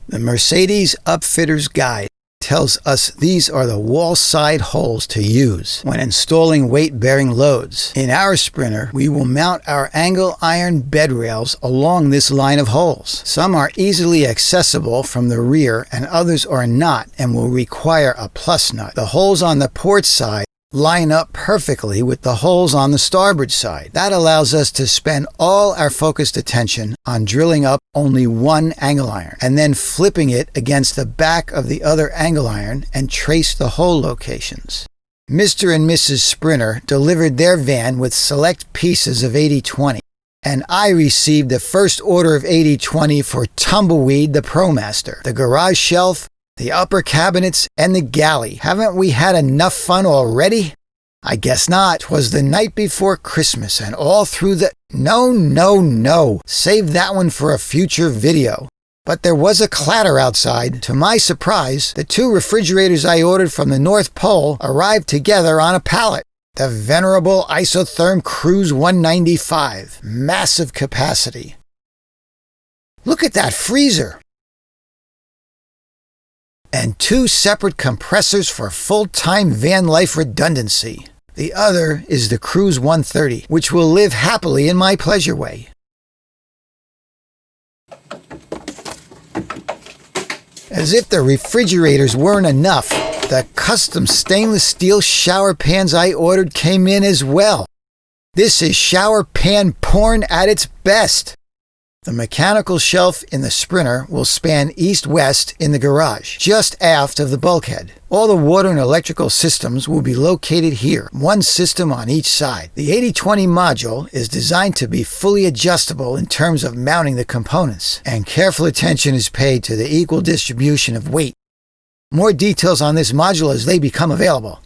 The Mercedes Upfitter's Guide tells us these are the wall side holes to use when installing weight-bearing loads. In our Sprinter, we will mount our angle iron bed rails along this line of holes. Some are easily accessible from the rear and others are not and will require a plus nut. The holes on the port side line up perfectly with the holes on the starboard side. That allows us to spend all our focused attention on drilling up only one angle iron and then flipping it against the back of the other angle iron and trace the hole locations. Mr. and Mrs. Sprinter delivered their van with select pieces of 80/20, and I received the first order of 80/20 for Tumbleweed the Promaster, the garage shelf, the upper cabinets, and the galley. Haven't we had enough fun already? I guess not. 'Twas the night before Christmas and all through the... No. Save that one for a future video. But there was a clatter outside. To my surprise, the 2 refrigerators I ordered from the North Pole arrived together on a pallet. The venerable Isotherm Cruise 195. Massive capacity. Look at that freezer! And 2 separate compressors for full-time van life redundancy. The other is the Cruise 130, which will live happily in my pleasure way. As if the refrigerators weren't enough, the custom stainless steel shower pans I ordered came in as well. This is shower pan porn at its best. The mechanical shelf in the Sprinter will span east-west in the garage, just aft of the bulkhead. All the water and electrical systems will be located here, one system on each side. The 80/20 module is designed to be fully adjustable in terms of mounting the components, and careful attention is paid to the equal distribution of weight. More details on this module as they become available.